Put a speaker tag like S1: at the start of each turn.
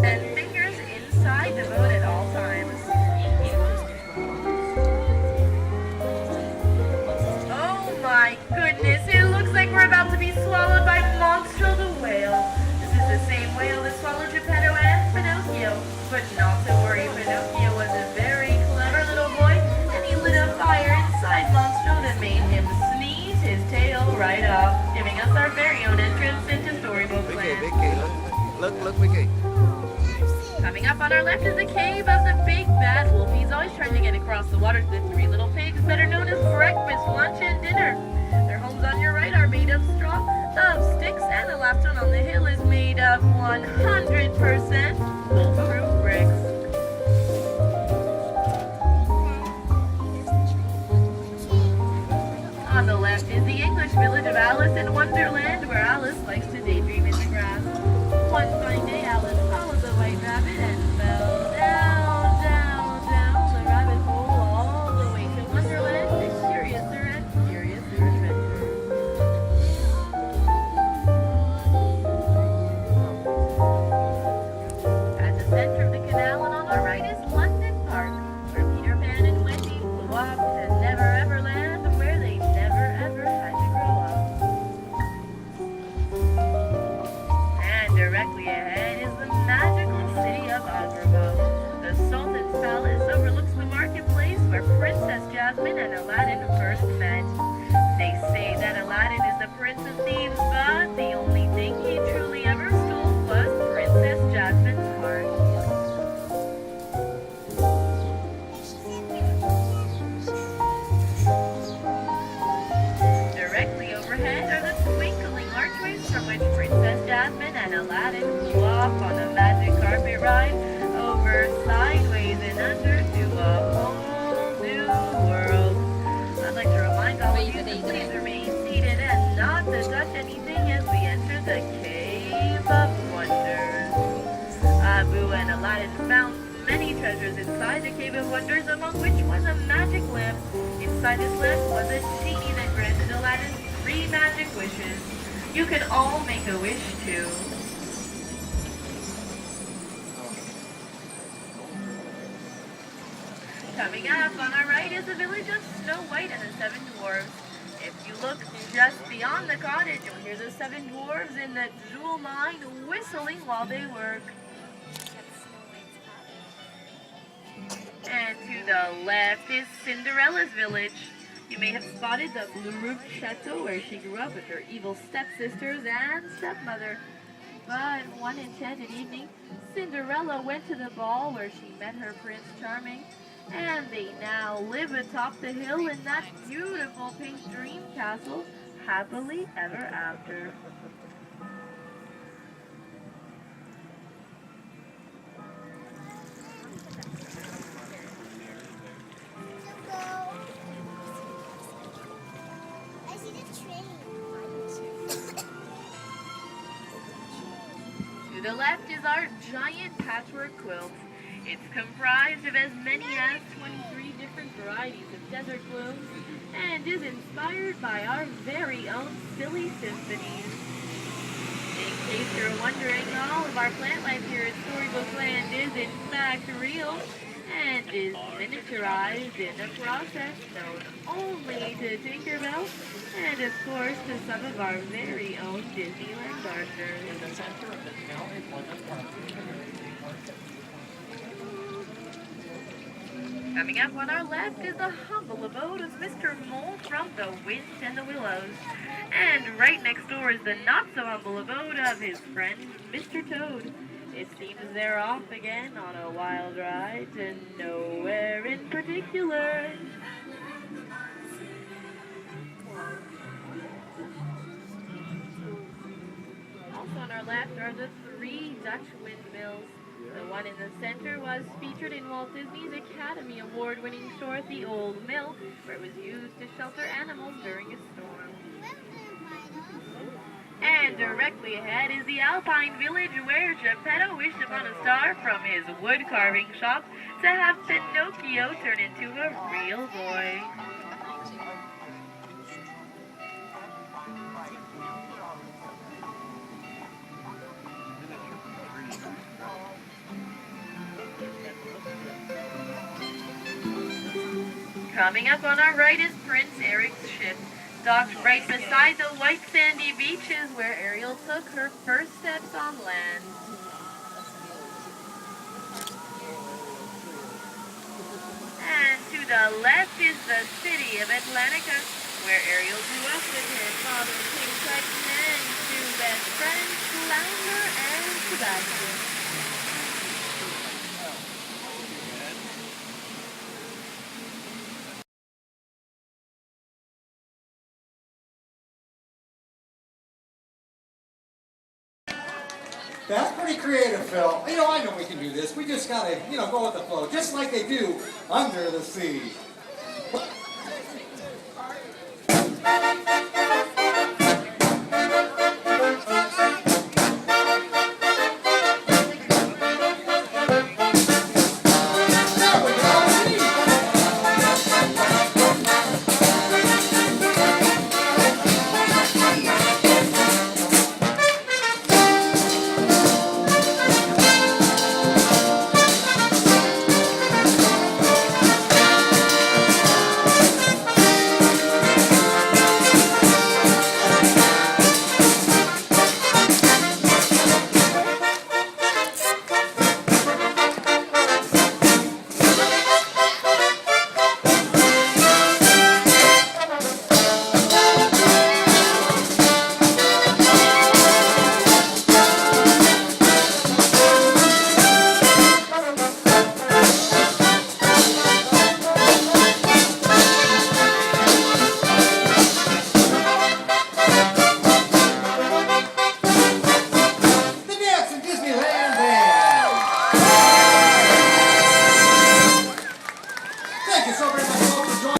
S1: And fingers inside the boat at all times. Oh my goodness, it looks like we're about to be swallowed by Monstro the whale. This is the same whale that swallowed Geppetto and Pinocchio. But not to worry, Pinocchio was a very clever little boy, and he lit a fire inside Monstro that made him sneeze his tail right off, giving us our very own entrance into Storybook Land.
S2: Vicky, look, Vicky.
S1: Coming up on our left is the cave of the big bad wolf. He's always trying to get across the water to the three little pigs, better known as breakfast, lunch, and dinner. Their homes on your right are made of straw, of sticks, and the last one on the hill is made of 100% wolf-proof bricks. On the left is the English village of Alice in Wonderland, where Alice likes to daydream in the grass. One fine day, Alice followed the white rabbit and fell down, down, down the rabbit hole all the way to Wonderland, a curiouser and curiouser adventure. At the center of the canal and on the right is London Park, where Peter Pan and Wendy flew off to Never Ever Land, where they never ever had to grow up. And directly ahead is the magical city of Agrabah. The Sultan's palace overlooks the marketplace where Princess Jasmine and Aladdin first met. They say that Aladdin is the Prince of Thieves, but the only thing he truly ever stole was Princess Jasmine's heart. Directly overhead are the twinkling archways from which Princess Jasmine and Aladdin flew off on a magic carpet ride over, sideways, and under to a whole new world. I'd like to remind all of you to please remain seated and not to touch anything as we enter the Cave of Wonders. Abu and Aladdin found many treasures inside the Cave of Wonders, among which was a magic lamp. Inside this lamp was a genie that granted Aladdin 3 magic wishes. You can all make a wish too. Coming up on our right is the village of Snow White and the 7 Dwarfs. If you look just beyond the cottage, you'll hear the 7 dwarves in the jewel mine whistling while they work. And to the left is Cinderella's village. You may have spotted the blue-roofed chateau where she grew up with her evil stepsisters and stepmother. But one enchanted evening, Cinderella went to the ball where she met her Prince Charming, and they now live atop the hill in that beautiful pink dream castle, happily ever after. To the left is our giant patchwork quilt. It's comprised of as many as 23 different varieties of desert blooms and is inspired by our very own silly symphonies. In case you're wondering, all of our plant life here at Storybook Land is in fact real and is miniaturized in a process known only to Tinkerbell and of course to some of our very own Disneyland gardeners.
S3: In the center of the canal is London Park.
S1: Coming up on our left is the humble abode of Mr. Mole from the Wind and the Willows. And right next door is the not-so-humble abode of his friend, Mr. Toad. It seems they're off again on a wild ride to nowhere in particular. Also on our left are the 3 Dutch windmills. The one in the center was featured in Walt Disney's Academy Award-winning short, The Old Mill, where it was used to shelter animals during a storm. And directly ahead is the Alpine Village, where Geppetto wished upon a star from his wood carving shop to have Pinocchio turn into a real boy. Coming up on our right is Prince Eric's ship, docked right beside the white sandy beaches where Ariel took her first steps on land. And to the left is the city of Atlantica, where Ariel grew up with her father King Triton and 2 best friends, Flounder and Sebastian.
S3: That's pretty creative, Phil. I know we can do this. We just gotta, go with the flow, just like they do under the sea.